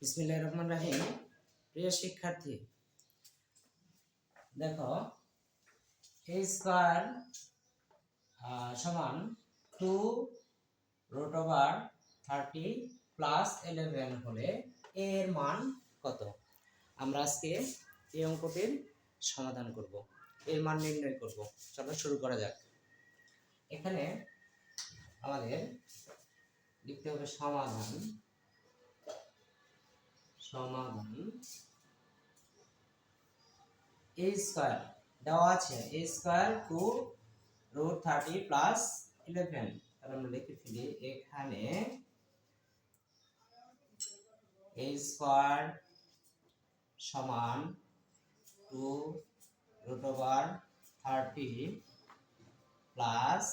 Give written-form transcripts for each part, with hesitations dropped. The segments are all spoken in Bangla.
বিসমিল্লাহির রহমানির রহিম। প্রিয় শিক্ষার্থী, দেখো a স্কয়ার সমান 2 রুট ওভার 30 প্লাস 11 হলে a এর মান কত? আমরা আজকে এই অঙ্কটির সমাধান করব, এর মান নির্ণয় করব। চলো শুরু করা যাক। এখানে আমাদের লিখতে হবে সমাধান a স্কয়ার দেওয়া আছে, a স্কয়ার 2 রুট 30 প্লাস 11। তাহলে আমরা লিখে ফেলি এখানে a স্কয়ার সমান 2 রুট ওভার 30 প্লাস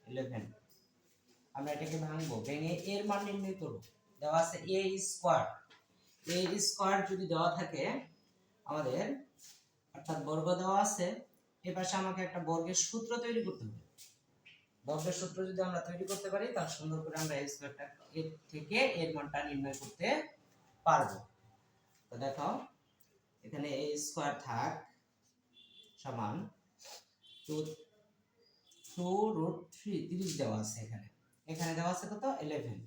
11। আমরা এটাকে ভাঙবো, ভেঙে এর মান নির্ণয় করব। দেওয়া আছে a স্কয়ার, a স্কয়ার যদি দেওয়া থাকে আমাদের, অর্থাৎ বর্গ দেওয়া আছে, এর পাশে আমাকে একটা বর্গের সূত্র তৈরি করতে হবে। বর্গের সূত্র যদি আমরা তৈরি করতে পারি তাহলে সুন্দর করে আমরা এই স্কয়ারটা এর থেকে এর মানটা নির্ণয় করতে পারবো। তো দেখো এখানে a স্কয়ার থাক সমান 2 রুট 30 দেওয়া আছে, এখানে দেওয়া আছে কত 11।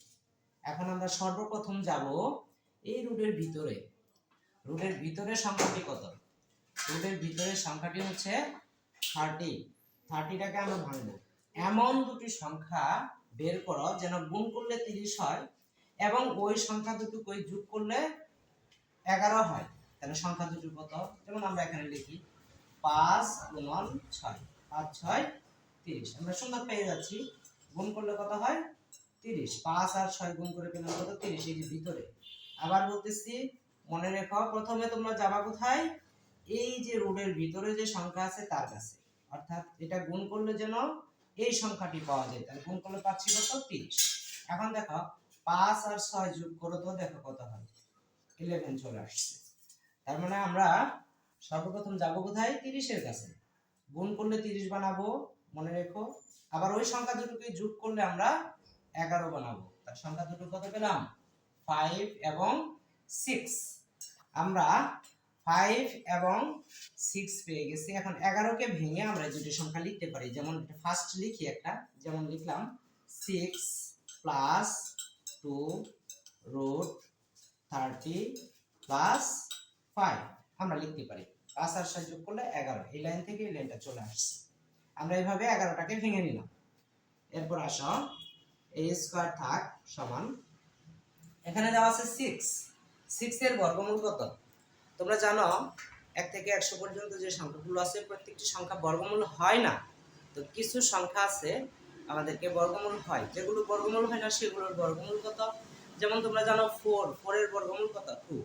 এখন আমরা সর্বপ্রথম যাব এই রুটের ভিতরে সংখ্যাটি কত। রুটের ভিতরের সংখ্যাটি হচ্ছে 30টাকে আমরা ভাঙবো। এমন দুটি সংখ্যা বের করো যেন গুণ করলে 30 হয় এবং ওই সংখ্যা দুটোকে যোগ করলে 11 হয়। তাহলে সংখ্যা দুটো কত? যেমন আমরা এখানে লিখি 5 গুণন 6, 5 6 30। আমরা সুন্দর পেয়ে যাচ্ছি, গুণ করলে কত হয় 30। 5 আর 6 গুণ করে পেলাম কত 30। এই যে ভিতরে আবার বলতেছি, মনে রেখো, প্রথমে তোমরা যাবা কোথায়? এই যে রুটের ভিতরে যে সংখ্যা আছে তার কাছে, অর্থাৎ এটা গুণ করলে যেন এই সংখ্যাটি পাওয়া যায়। তাহলে গুণ করলে পাচ্ছি কত 30। এখন দেখো 5 আর 6 যোগ করো তো দেখো কত হয় 11 চলে আসছে। তার মানে আমরা সর্বপ্রথম যাব কোথায়? 30 এর কাছে। গুণ করলে 30 বানাবো, মনে রেখো। আবার ওই সংখ্যা দুটোকে যোগ করলে আমরা 11 বানাবো। তার সংখ্যা দুটো কত পেলাম? 5 এবং 6। আমরা 5 এবং 6 পেয়ে গেছি। এখন 11কে ভেঙে আমরা দুটি সংখ্যা লিখতে পারি। যেমন ফার্স্ট লিখি একটা, যেমন লিখলাম 6 প্লাস 2 রুট 30 প্লাস 5। আমরা লিখতে পারি 5 আর 6 যোগ করলে 11। এই লাইন থেকে এই লাইনটা চলে আসছে। আমরা এইভাবে 11টাকে ভেঙে নিলাম। এরপর আসো a স্কয়ার থাক সমান, এখানে দেওয়া আছে 6 এর বর্গমূল কত? তোমরা জানো 1 থেকে 100 পর্যন্ত যে সংখ্যাগুলো আছে প্রত্যেকটি সংখ্যা বর্গমূল হয় না। তো কিছু সংখ্যা আছে আমাদেরকে বর্গমূল হয়, যেগুলো বর্গমূল হয় না সেগুলোর বর্গমূল কত? যেমন তোমরা জানো 4 এর বর্গমূল কত 2।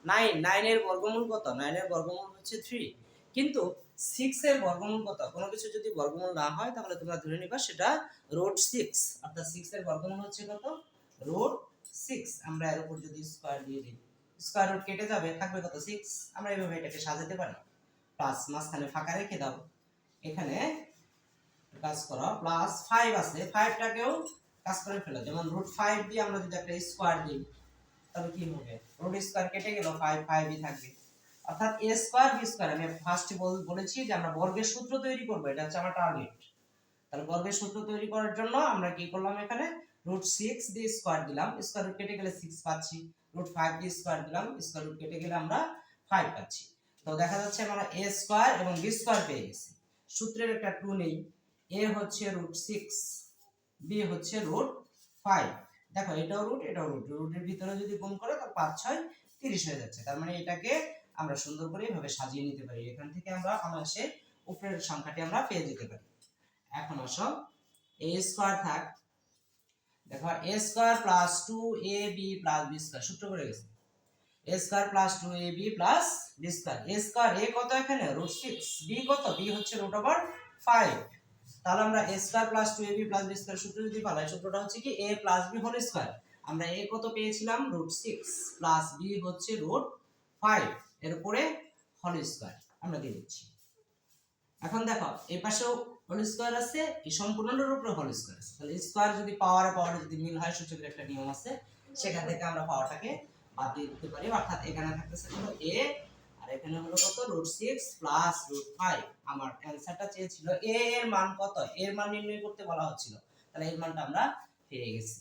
9 এর বর্গমূল কত? 9 এর বর্গমূল হচ্ছে 3। কিন্তু 6 এর বর্গমূল কত? কোনো কিছু যদি বর্গমূল না হয় তাহলে তোমরা ধরে নিবা সেটা রুট 6। অর্থাৎ 6 এর বর্গমূল হচ্ছে কত? রুট 6। আমরা এর উপর যদি স্কয়ার দিয়ে দিই, স্কয়ার রুট কেটে যাবে, থাকবে কত 6। আমরা এইভাবে এটাকে সাজাতে পারি। প্লাস মাঝখানে ফাঁকা রেখে দাও। এখানে কাজ করো, প্লাস 5 আছে, 5টাকেও কাজ করে ফেলো। যেমন রুট 5 দিয়ে আমরা যদি একটা স্কয়ার দিই তাহলে কি হবে? রুট স্কয়ার কেটে গেল, 5ই থাকবে। অর্থাৎ a স্কয়ার b স্কয়ার, আমি ফার্স্ট বলেছি যে আমরা বর্গের সূত্র তৈরি করব, এটা হচ্ছে আমার টার্গেট। তাহলে বর্গের সূত্র তৈরি করার জন্য আমরা কি করলাম? এখানে রুট 6 দিয়ে স্কয়ার দিলাম, স্কয়ার রুট কেটে গেলে 6 পাচ্ছি। রুট 5 দিয়ে স্কয়ার দিলাম, স্কয়ার রুট কেটে গেলে আমরা 5 পাচ্ছি। তো দেখা যাচ্ছে আমরা a স্কয়ার এবং b স্কয়ার পেয়ে গেছি। সূত্রের একটা ক্লু নেই, a হচ্ছে রুট 6, b হচ্ছে রুট 5। দেখো এটাও রুট, এটাও রুট, রুটের ভিতরে যদি গুণ করে তাহলে 5 6 30 হয়ে যাচ্ছে। তার মানে এটাকে আমরা সুন্দর করে এভাবে সাজিয়ে নিতে পারি। এখান থেকে আমরা অনায়াসে উপরের সংখ্যাটি আমরা পেয়ে যেতে পারি। এখন আসো a স্কয়ার থাক, দেখো a square plus 2ab plus b square সূত্র করে গেছে। a square plus 2ab plus b square. a square a কত? এখানে রুট 6। b কত? b হচ্ছে রুট ওভার 5। তাহলে আমরা a square plus 2ab plus b square সূত্র যদি পাই, সূত্রটা হচ্ছে কি a plus b whole square. আমরা a কত পেয়েছিলাম? রুট 6 প্লাস b হচ্ছে রুট 5, এর উপরে হোল স্কয়ার আমরা দিয়ে দিচ্ছি। এখন দেখো এই পাশেও হোল স্কয়ার আছে, এই সম্পূর্ণটার উপরে হোল স্কয়ার আছে। তাহলে স্কয়ার যদি পাওয়ারে যদি মিল হয়, সূচকের একটা নিয়ম আছে, সেখান থেকে আমরা পাওয়ারটাকে বাদ দিয়ে দিতে পারি, অর্থাৎ এখানে থাকতেছে কত a আর এখানে হলো কত √6 প্লাস √5। আমার অ্যানসারটা চেয়েছিল a এর মান কত, এর মান নির্ণয় করতে বলা হচ্ছিল, তাহলে এর মানটা আমরা পেয়ে গেছি।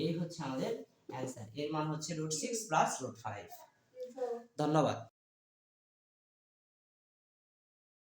এই হচ্ছে আমাদের অ্যানসার, এর মান হচ্ছে √6 প্লাস √5। ধন্যবাদ।